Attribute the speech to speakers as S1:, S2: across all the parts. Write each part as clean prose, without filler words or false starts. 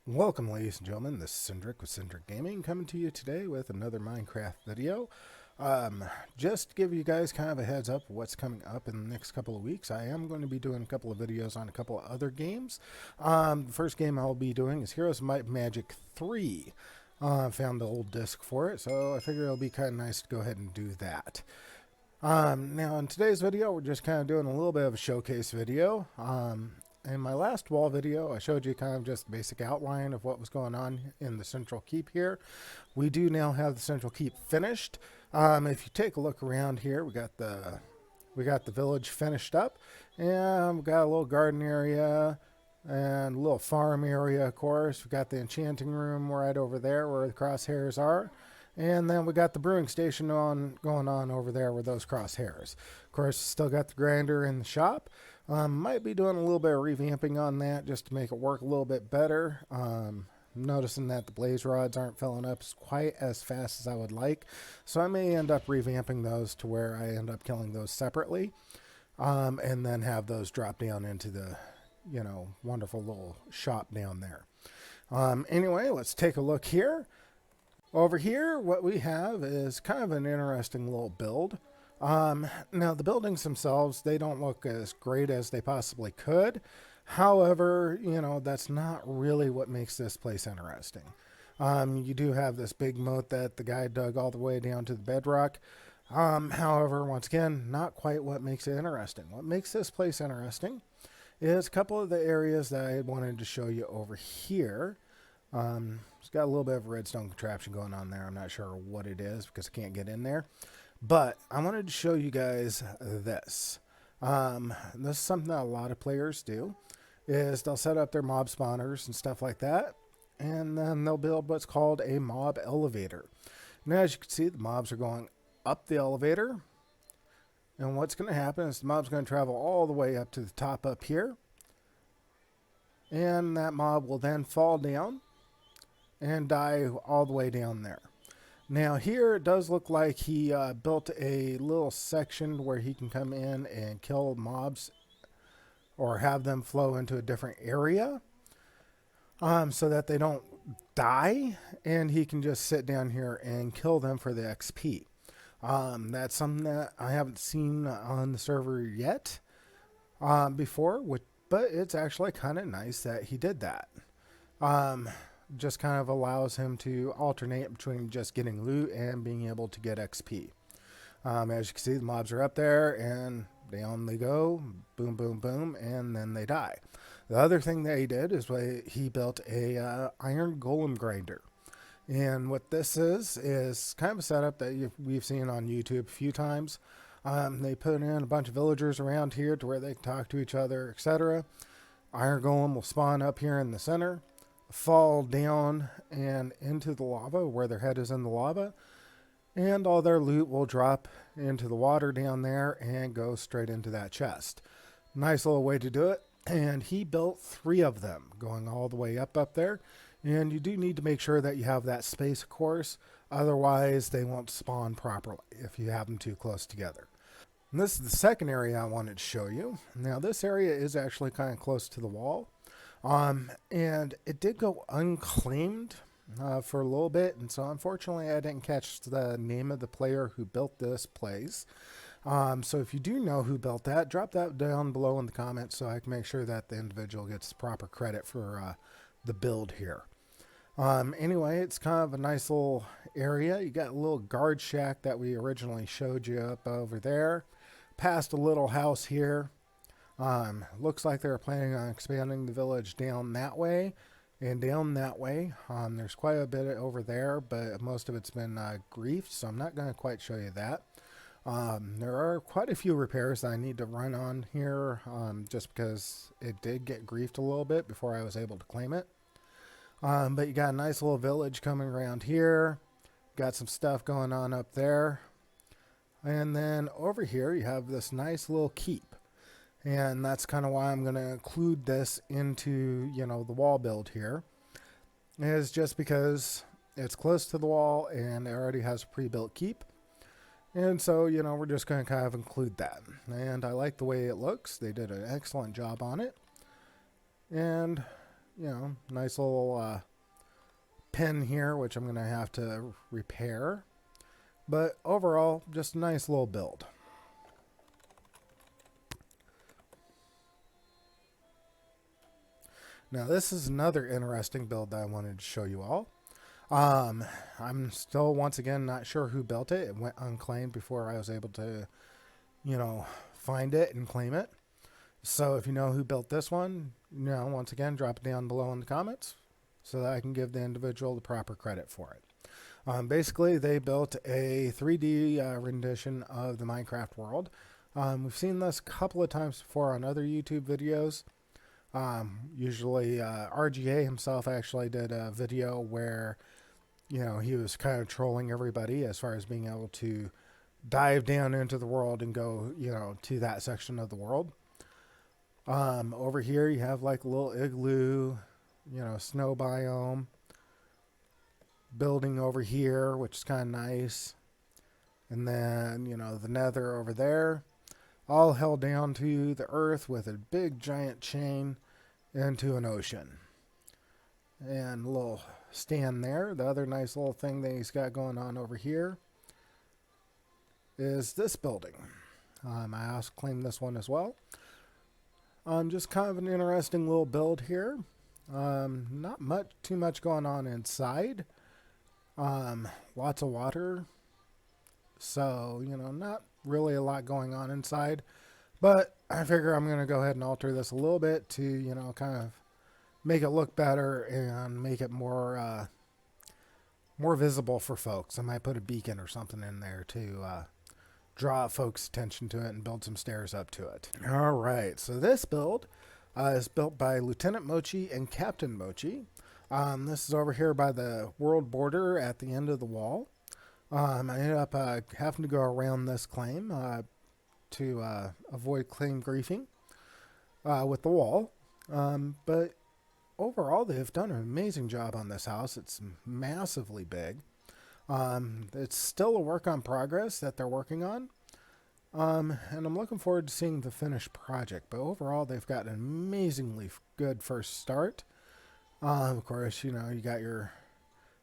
S1: Welcome, ladies and gentlemen. This is Cindric with Cindric Gaming, coming to you today with another Minecraft video. Just to give you guys kind of a heads up of what's coming up in the next couple of weeks, I am going to be doing a couple of videos on a couple of other games. The first game I'll be doing is Heroes of Might and Magic 3. Found the old disc for it, so I figure it'll be kind of nice to go ahead and do that. Now, in today's video, we're just kind of doing a little bit of a showcase video. In my last wall video, I showed you kind of just the basic outline of what was going on in the central keep here. We do now have the central keep finished. If you take a look around here, we got the village finished up, and we got a little garden area and a little farm area. Of course, we got the enchanting room right over there where the crosshairs are. And then we got the brewing station going on over there with those crosshairs. Of course, still got the grinder in the shop. Might be doing a little bit of revamping on that just to make it work a little bit better. Noticing that the blaze rods aren't filling up quite as fast as I would like. So I may end up revamping those to where I end up killing those separately. And then have those drop down into the, wonderful little shop down there. Anyway, let's take a look here. Over here, what we have is kind of an interesting little build. Now, the buildings themselves, they don't look as great as they possibly could. However, that's not really what makes this place interesting. You do have this big moat that the guy dug all the way down to the bedrock. However, once again, not quite what makes it interesting. What makes this place interesting is a couple of the areas that I wanted to show you over here. It's got a little bit of redstone contraption going on there. I'm not sure what it is because I can't get in there. But I wanted to show you guys this. This is something that a lot of players do, is they'll set up their mob spawners and stuff like that, and then they'll build what's called a mob elevator. Now, as you can see, the mobs are going up the elevator, and what's going to happen is the mob's going to travel all the way up to the top up here, and that mob will then fall down and die all the way down there. Now here it does look like he built a little section where he can come in and kill mobs or have them flow into a different area so that they don't die, and he can just sit down here and kill them for the XP. That's something that I haven't seen on the server yet before, but it's actually kind of nice that he did that. Just kind of allows him to alternate between just getting loot and being able to get XP. As you can see, the mobs are up there and down they go, boom, boom, boom, and then they die. The other thing that he did is he built a iron golem grinder. And what this is kind of a setup that we've seen on YouTube a few times. They put in a bunch of villagers around here to where they can talk to each other, etc. Iron golem will spawn up here in the center, fall down and into the lava where their head is in the lava, and all their loot will drop into the water down there and go straight into that chest. Nice little way to do it. And he built 3 of them going all the way up there, and you do need to make sure that you have that space, of course, otherwise they won't spawn properly if you have them too close together. And this is the second area I wanted to show you. Now this area is actually kind of close to the wall. And it did go unclaimed for a little bit, and so unfortunately I didn't catch the name of the player who built this place. So if you do know who built that, drop that down below in the comments so I can make sure that the individual gets the proper credit for the build here. Anyway, it's kind of a nice little area. You got a little guard shack that we originally showed you up over there, past a little house here. Looks like they're planning on expanding the village down that way and down that way. There's quite a bit over there, but most of it's been griefed, so I'm not going to quite show you that. There are quite a few repairs that I need to run on here, just because it did get griefed a little bit before I was able to claim it. But you got a nice little village coming around here. Got some stuff going on up there. And then over here you have this nice little keep. And that's kind of why I'm going to include this into, the wall build here. Is just because it's close to the wall and it already has a pre-built keep. And so, we're just going to kind of include that. And I like the way it looks. They did an excellent job on it. And, nice little pin here, which I'm going to have to repair. But overall, just a nice little build. Now this is another interesting build that I wanted to show you all. I'm still, once again, not sure who built it. It went unclaimed before I was able to, find it and claim it. So if you know who built this one, once again, drop it down below in the comments so that I can give the individual the proper credit for it. Basically, they built a 3D rendition of the Minecraft world. We've seen this a couple of times before on other YouTube videos. Usually RGA himself actually did a video where, he was kind of trolling everybody as far as being able to dive down into the world and go, to that section of the world. Over here you have like a little igloo, snow biome. Building over here, which is kind of nice. And then, the nether over there. All held down to the earth with a big giant chain into an ocean. And a little stand there. The other nice little thing that he's got going on over here is this building. I also claimed this one as well. Just kind of an interesting little build here. Not too much going on inside. Lots of water. So, not really a lot going on inside. But I figure I'm going to go ahead and alter this a little bit to, kind of make it look better and make it more visible for folks. I might put a beacon or something in there to draw folks' attention to it and build some stairs up to it. All right, so this build is built by Lieutenant Mochi and Captain Mochi. This is over here by the world border at the end of the wall. I ended up having to go around this claim to avoid claim griefing with the wall. But overall, they've done an amazing job on this house. It's massively big. It's still a work on progress that they're working on. And I'm looking forward to seeing the finished project. But overall, they've got an amazingly good first start. Of course, you got your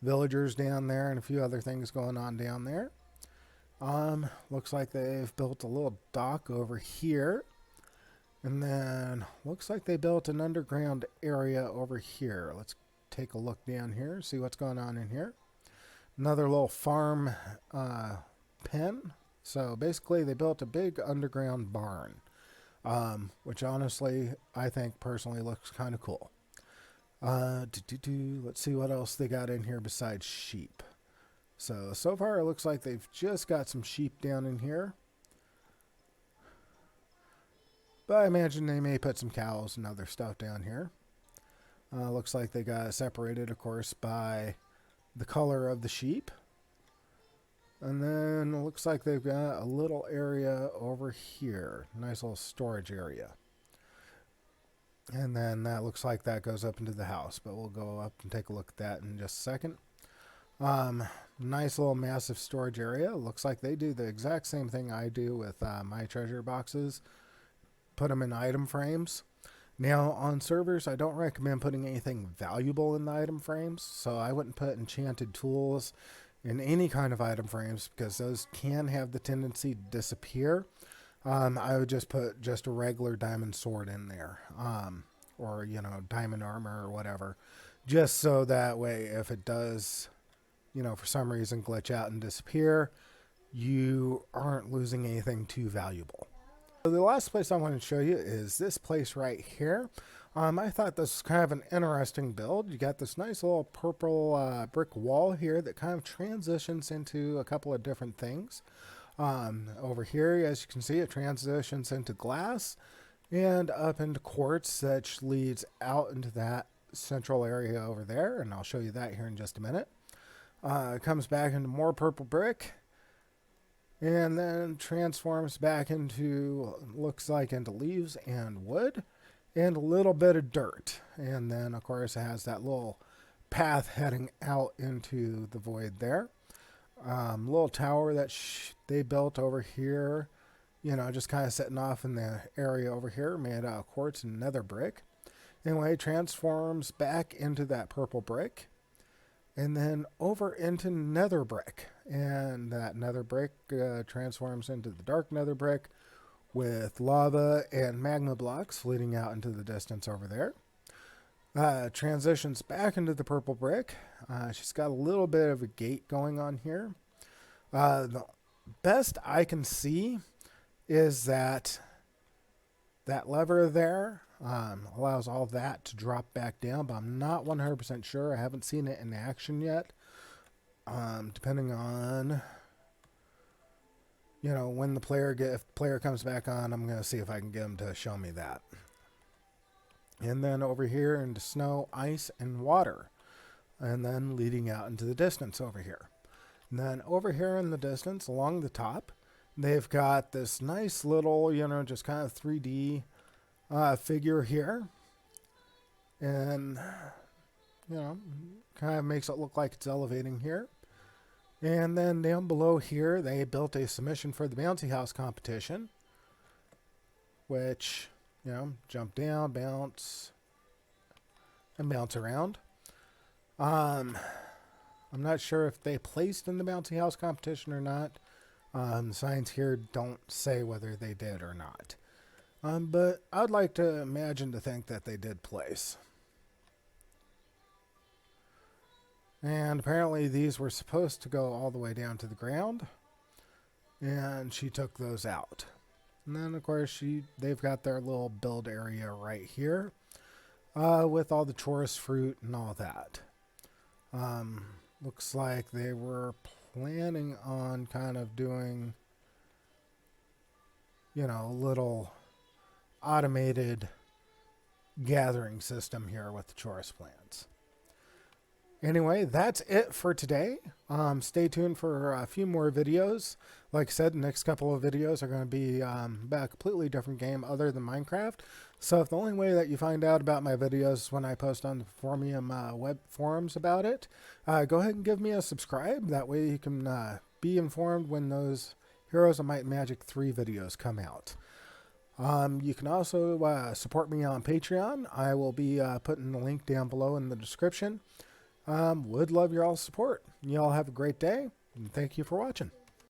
S1: villagers down there and a few other things going on down there. Looks like they've built a little dock over here. And then looks like they built an underground area over here. Let's take a look down here, see what's going on in here. Another little farm pen. So basically they built a big underground barn, which honestly I think personally looks kind of cool. Let's see what else they got in here besides sheep. So far it looks like they've just got some sheep down in here. But I imagine they may put some cows and other stuff down here. Looks like they got separated, of course, by the color of the sheep. And then it looks like they've got a little area over here. Nice little storage area. And then that looks like that goes up into the house. But we'll go up and take a look at that in just a second. Nice little massive storage area. Looks like they do the exact same thing I do with my treasure boxes. Put them in item frames. Now on servers, I don't recommend putting anything valuable in the item frames. So I wouldn't put enchanted tools in any kind of item frames because those can have the tendency to disappear. I would just put just a regular diamond sword in there, or diamond armor or whatever, just so that way if it does, for some reason glitch out and disappear, you aren't losing anything too valuable. So the last place I want to show you is this place right here. I thought this was kind of an interesting build. You got this nice little purple brick wall here that kind of transitions into a couple of different things. Over here, as you can see, it transitions into glass and up into quartz, that leads out into that central area over there, and I'll show you that here in just a minute. It comes back into more purple brick and then transforms back into, looks like, into leaves and wood and a little bit of dirt. And then, of course, it has that little path heading out into the void there. Little tower that they built over here, just kind of sitting off in the area over here, made out of quartz and nether brick. Anyway, transforms back into that purple brick and then over into nether brick. And that nether brick transforms into the dark nether brick with lava and magma blocks leading out into the distance over there. Transitions back into the purple brick. She's got a little bit of a gate going on here. The best I can see is that lever there allows all that to drop back down, but I'm not 100% sure. I haven't seen it in action yet. Depending on, when if the player comes back on, I'm going to see if I can get him to show me that. And then over here into snow, ice, and water. And then leading out into the distance over here. And then over here in the distance, along the top, they've got this nice little, just kind of 3D figure here. And, kind of makes it look like it's elevating here. And then down below here, they built a submission for the bouncy house competition. Which, jump down, bounce, and bounce around. I'm not sure if they placed in the bouncy house competition or not. The signs here don't say whether they did or not. But I'd like to imagine to think that they did place. And apparently these were supposed to go all the way down to the ground. And she took those out. And then, of course, they've got their little build area right here with all the chorus fruit and all that. Looks like they were planning on kind of doing, a little automated gathering system here with the chorus plants. Anyway, that's it for today. Stay tuned for a few more videos. Like I said, the next couple of videos are going to be about a completely different game other than Minecraft. So if the only way that you find out about my videos is when I post on the Performium web forums about it, go ahead and give me a subscribe. That way you can be informed when those Heroes of Might and Magic 3 videos come out. You can also support me on Patreon. I will be putting the link down below in the description. Would love your all support. You all have a great day, and thank you for watching.